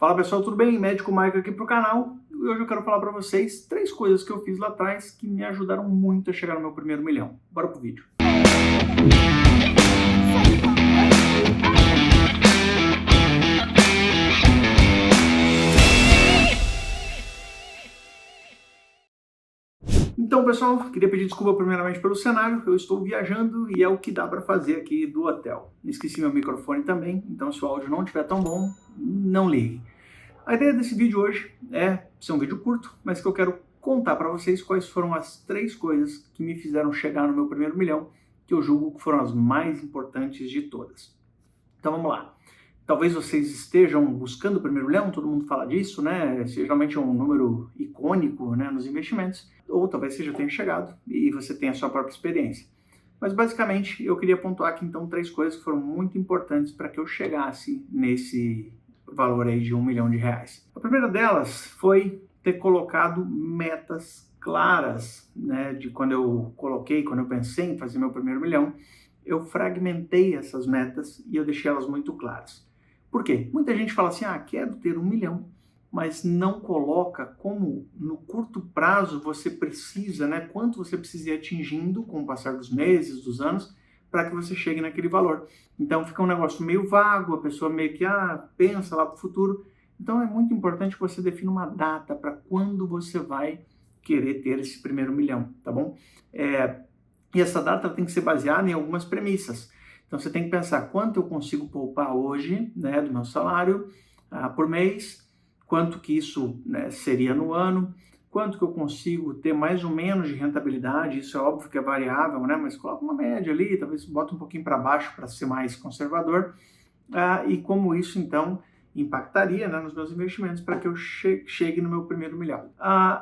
Fala pessoal, tudo bem? Médico Michael aqui pro canal. E hoje eu quero falar para vocês 3 coisas que eu fiz lá atrás que me ajudaram muito a chegar no meu primeiro milhão. Bora pro vídeo. Então pessoal, queria pedir desculpa primeiramente pelo cenário, eu estou viajando e é o que dá para fazer aqui do hotel. Esqueci meu microfone também, então se o áudio não estiver tão bom, não ligue. A ideia desse vídeo hoje é ser um vídeo curto, mas que eu quero contar para vocês quais foram as 3 coisas que me fizeram chegar no meu primeiro milhão, que eu julgo que foram as mais importantes de todas. Então vamos lá. Talvez vocês estejam buscando o primeiro milhão, todo mundo fala disso, né? Geralmente é um número icônico, né, nos investimentos, ou talvez você já tenha chegado e você tenha a sua própria experiência. Mas basicamente eu queria pontuar aqui então 3 coisas que foram muito importantes para que eu chegasse nesse valor aí de R$1 milhão. A primeira delas foi ter colocado metas claras, né? De quando eu pensei em fazer meu primeiro milhão, eu fragmentei essas metas e eu deixei elas muito claras. Por quê? Muita gente fala assim, quero ter R$1 milhão, mas não coloca como no curto prazo você precisa, né? Quanto você precisa ir atingindo com o passar dos meses, dos anos, para que você chegue naquele valor. Então fica um negócio meio vago, a pessoa meio que pensa lá para o futuro. Então é muito importante que você defina uma data para quando você vai querer ter esse primeiro milhão, tá bom? E essa data tem que ser baseada em algumas premissas. Então você tem que pensar quanto eu consigo poupar hoje, né, do meu salário por mês, quanto que isso, né, seria no ano, quanto que eu consigo ter mais ou menos de rentabilidade, isso é óbvio que é variável, né? Mas coloca uma média ali, talvez bota um pouquinho para baixo para ser mais conservador, e como isso então impactaria, né, nos meus investimentos para que eu chegue no meu primeiro milhão.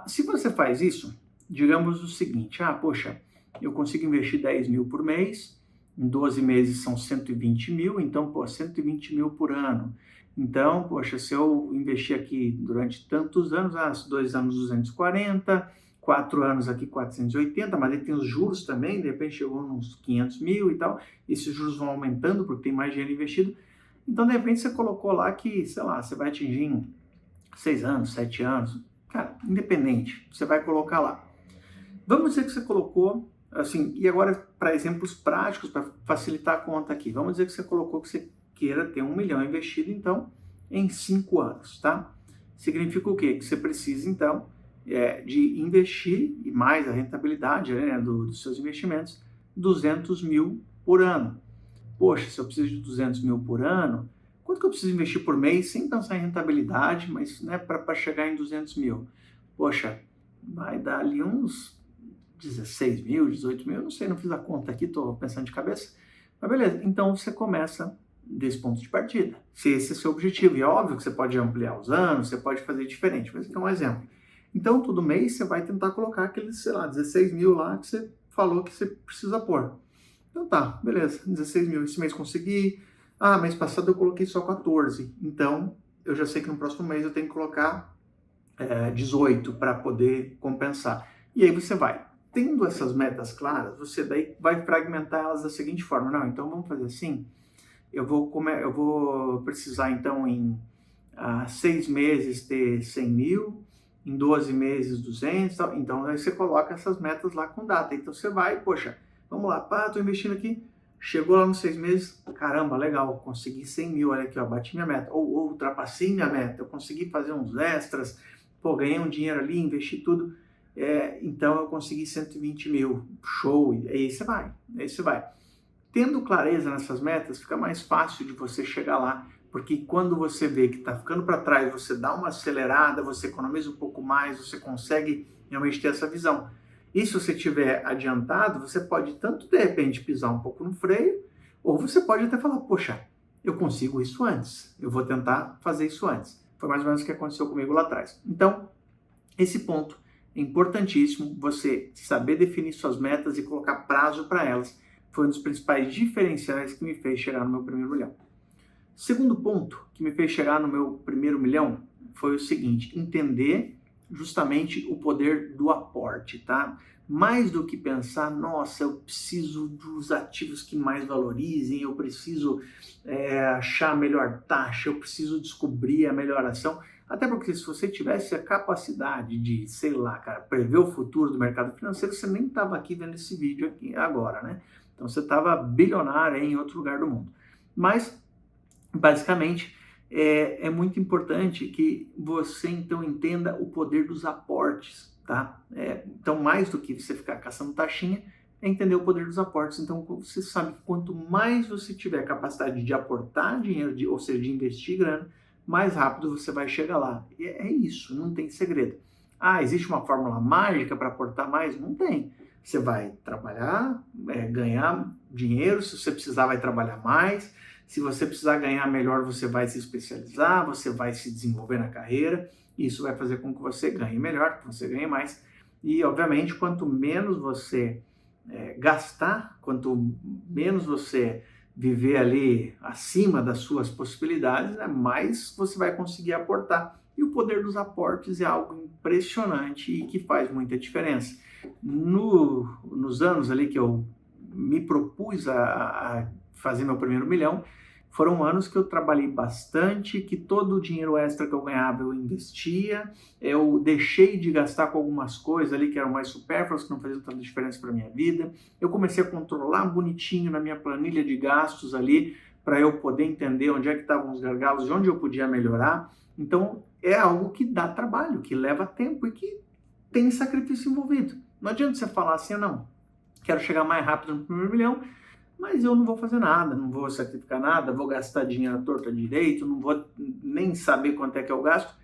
Se você faz isso, digamos o seguinte, poxa, eu consigo investir 10 mil por mês, em 12 meses são 120 mil, então, 120 mil por ano. Então, poxa, se eu investir aqui durante tantos anos, 2 anos 240, 4 anos aqui 480, mas aí tem os juros também, de repente chegou uns 500 mil e tal, esses juros vão aumentando porque tem mais dinheiro investido. Então, de repente, você colocou lá que, sei lá, você vai atingir em 6 anos, 7 anos, cara, independente, você vai colocar lá. Vamos dizer que você colocou, assim, e agora para exemplos práticos, para facilitar a conta aqui, vamos dizer que você colocou que você queira ter R$1 milhão investido, então, em 5 anos, tá? Significa o quê? Que você precisa, então, de investir, e mais a rentabilidade, né, dos seus investimentos, 200 mil por ano. Poxa, se eu preciso de 200 mil por ano, quanto que eu preciso investir por mês, sem pensar em rentabilidade, mas, né, para chegar em 200 mil? Poxa, vai dar ali uns 16 mil, 18 mil, não sei, não fiz a conta aqui, estou pensando de cabeça. Mas beleza, então você começa desse ponto de partida, se esse é o seu objetivo. E é óbvio que você pode ampliar os anos, você pode fazer diferente, mas aqui é um exemplo. Então, todo mês você vai tentar colocar aqueles, sei lá, 16 mil lá que você falou que você precisa pôr. Então tá, beleza, 16 mil, esse mês consegui. Mês passado eu coloquei só 14, então eu já sei que no próximo mês eu tenho que colocar 18 para poder compensar. E aí você vai. Tendo essas metas claras, você daí vai fragmentar elas da seguinte forma. Não, então vamos fazer assim, eu vou precisar então em 6 meses ter 100 mil, em 12 meses 200, tal. Então aí você coloca essas metas lá com data. Então você vai, poxa, vamos lá, estou investindo aqui, chegou lá nos 6 meses, caramba, legal, consegui 100 mil, olha aqui, bati minha meta, ou ultrapassei minha meta, eu consegui fazer uns extras, ganhei um dinheiro ali, investi tudo. Então eu consegui 120 mil, show, e aí você vai. Tendo clareza nessas metas, fica mais fácil de você chegar lá, porque quando você vê que está ficando para trás, você dá uma acelerada, você economiza um pouco mais, você consegue realmente ter essa visão. E se você tiver adiantado, você pode tanto de repente pisar um pouco no freio, ou você pode até falar, poxa, eu consigo isso antes, eu vou tentar fazer isso antes. Foi mais ou menos o que aconteceu comigo lá atrás. Então, esse ponto é importantíssimo, você saber definir suas metas e colocar prazo para elas. Foi um dos principais diferenciais que me fez chegar no meu primeiro milhão. Segundo ponto que me fez chegar no meu primeiro milhão foi o seguinte, entender justamente o poder do aporte, tá? mais do que pensar, nossa, eu preciso dos ativos que mais valorizem, eu preciso achar a melhor taxa, eu preciso descobrir a melhor ação. Até porque se você tivesse a capacidade de, sei lá, cara, prever o futuro do mercado financeiro, você nem estava aqui vendo esse vídeo aqui agora, né? Então você estava bilionário em outro lugar do mundo. Mas, basicamente, é muito importante que você então entenda o poder dos aportes, tá? Então, mais do que você ficar caçando taxinha, é entender o poder dos aportes. Então, você sabe que quanto mais você tiver capacidade de aportar dinheiro, ou seja, de investir grana, mais rápido você vai chegar lá. E é isso, não tem segredo. Ah, existe uma fórmula mágica para aportar mais? Não tem. Você vai trabalhar, ganhar dinheiro, se você precisar vai trabalhar mais, se você precisar ganhar melhor você vai se especializar, você vai se desenvolver na carreira, e isso vai fazer com que você ganhe melhor, que você ganhe mais. E, obviamente, quanto menos você gastar, quanto menos você viver ali acima das suas possibilidades, mais você vai conseguir aportar. E o poder dos aportes é algo impressionante e que faz muita diferença. Nos anos ali que eu me propus a fazer meu primeiro milhão, foram anos que eu trabalhei bastante, que todo o dinheiro extra que eu ganhava eu investia, eu deixei de gastar com algumas coisas ali que eram mais supérfluas, que não faziam tanta diferença para a minha vida. Eu comecei a controlar bonitinho na minha planilha de gastos ali, para eu poder entender onde é que estavam os gargalos, de onde eu podia melhorar. Então, é algo que dá trabalho, que leva tempo e que tem sacrifício envolvido. Não adianta você falar assim, não, quero chegar mais rápido no primeiro milhão, mas eu não vou fazer nada, não vou sacrificar nada, vou gastar dinheiro à torta direito, não vou nem saber quanto é que eu gasto.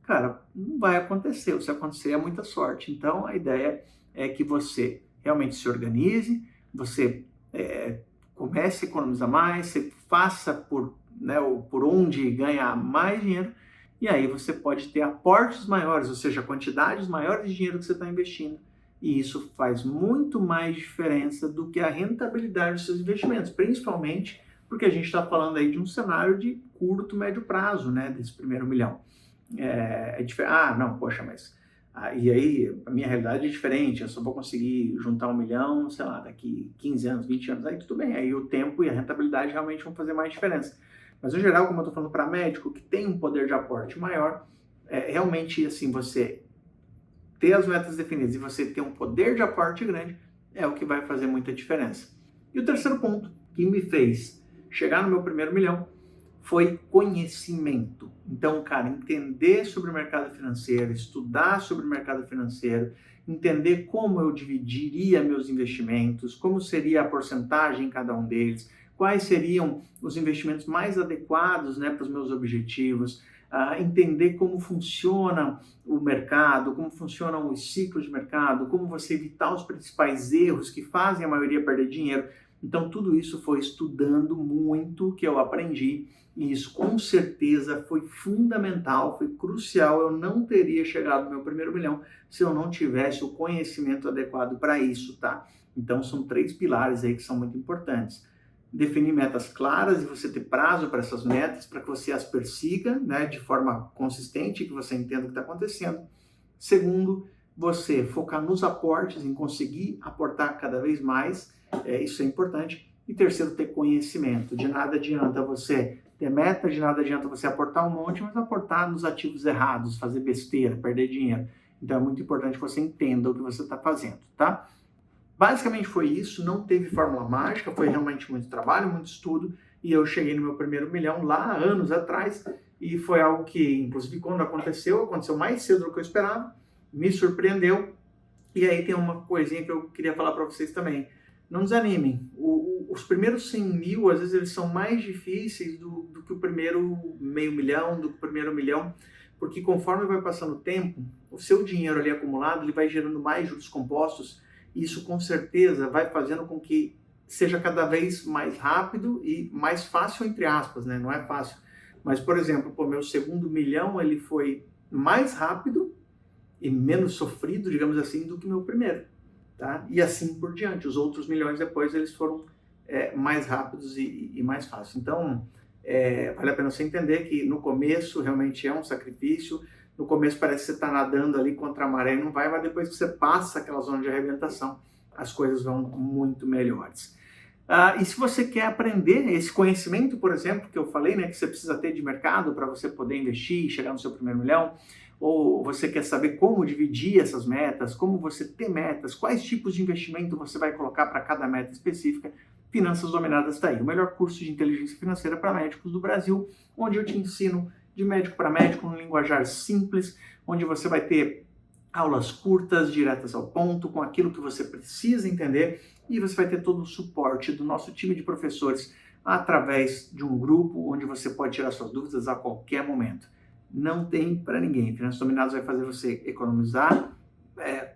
Cara, não vai acontecer. Se acontecer, é muita sorte. Então, a ideia é que você realmente se organize, você comece a economizar mais, você faça por onde ganhar mais dinheiro, e aí você pode ter aportes maiores, ou seja, quantidades maiores de dinheiro que você está investindo. E isso faz muito mais diferença do que a rentabilidade dos seus investimentos, principalmente porque a gente está falando aí de um cenário de curto, médio prazo, né, desse primeiro milhão. Não, poxa, mas... e aí, a minha realidade é diferente, eu só vou conseguir juntar 1 milhão, sei lá, daqui 15 anos, 20 anos, aí tudo bem, aí o tempo e a rentabilidade realmente vão fazer mais diferença. Mas, no geral, como eu estou falando para médico, que tem um poder de aporte maior, realmente, assim, você ter as metas definidas e você ter um poder de aporte grande é o que vai fazer muita diferença. E o terceiro ponto que me fez chegar no meu primeiro milhão foi conhecimento. Então, cara, entender sobre o mercado financeiro, estudar sobre o mercado financeiro, entender como eu dividiria meus investimentos, como seria a porcentagem em cada um deles, quais seriam os investimentos mais adequados, né, para os meus objetivos, entender como funciona o mercado, como funcionam os ciclos de mercado, como você evitar os principais erros que fazem a maioria perder dinheiro. Então, tudo isso foi estudando muito que eu aprendi, e isso com certeza foi fundamental, foi crucial. Eu não teria chegado no meu primeiro milhão se eu não tivesse o conhecimento adequado para isso, tá? Então, são 3 pilares aí que são muito importantes. Definir metas claras e você ter prazo para essas metas, para que você as persiga, né, de forma consistente, que você entenda o que está acontecendo. Segundo, você focar nos aportes, em conseguir aportar cada vez mais, isso é importante. E terceiro, ter conhecimento. De nada adianta você ter meta, de nada adianta você aportar um monte, mas aportar nos ativos errados, fazer besteira, perder dinheiro. Então é muito importante que você entenda o que você está fazendo, tá? Basicamente foi isso, não teve fórmula mágica, foi realmente muito trabalho, muito estudo, e eu cheguei no meu primeiro milhão lá anos atrás, e foi algo que, inclusive, quando aconteceu mais cedo do que eu esperava, me surpreendeu. E aí tem uma coisinha que eu queria falar para vocês também. Não desanimem, os primeiros 100 mil, às vezes, eles são mais difíceis do que o primeiro meio milhão, do que o primeiro milhão, porque conforme vai passando o tempo, o seu dinheiro ali acumulado, ele vai gerando mais juros compostos. Isso com certeza vai fazendo com que seja cada vez mais rápido e mais fácil, entre aspas, né? Não é fácil. Mas, por exemplo, o meu segundo milhão, ele foi mais rápido e menos sofrido, digamos assim, do que o meu primeiro, tá? E assim por diante. Os outros milhões depois, eles foram mais rápidos e mais fáceis. Então, vale a pena você entender que no começo realmente é um sacrifício, No começo parece que você está nadando ali contra a maré e não vai, mas depois que você passa aquela zona de arrebentação, as coisas vão muito melhores. E se você quer aprender esse conhecimento, por exemplo, que eu falei, né, que você precisa ter de mercado para você poder investir e chegar no seu primeiro milhão, ou você quer saber como dividir essas metas, como você ter metas, quais tipos de investimento você vai colocar para cada meta específica, Finanças Dominadas está aí, o melhor curso de inteligência financeira para médicos do Brasil, onde eu te ensino de médico para médico, num linguajar simples, onde você vai ter aulas curtas, diretas ao ponto, com aquilo que você precisa entender, e você vai ter todo o suporte do nosso time de professores através de um grupo onde você pode tirar suas dúvidas a qualquer momento. Não tem para ninguém. Finanças Dominadas vai fazer você economizar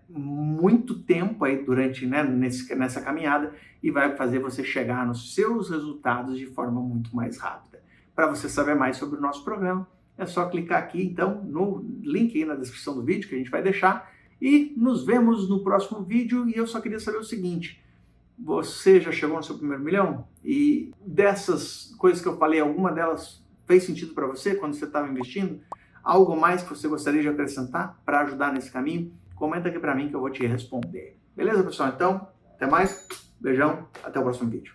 muito tempo aí durante, né, nessa caminhada, e vai fazer você chegar nos seus resultados de forma muito mais rápida. Para você saber mais sobre o nosso programa, é só clicar aqui, então, no link aí na descrição do vídeo que a gente vai deixar, e nos vemos no próximo vídeo. E eu só queria saber o seguinte: você já chegou no seu primeiro milhão? E dessas coisas que eu falei, alguma delas fez sentido para você quando você estava investindo? Algo mais que você gostaria de acrescentar para ajudar nesse caminho? Comenta aqui para mim que eu vou te responder. Beleza, pessoal? Então, até mais. Beijão. Até o próximo vídeo.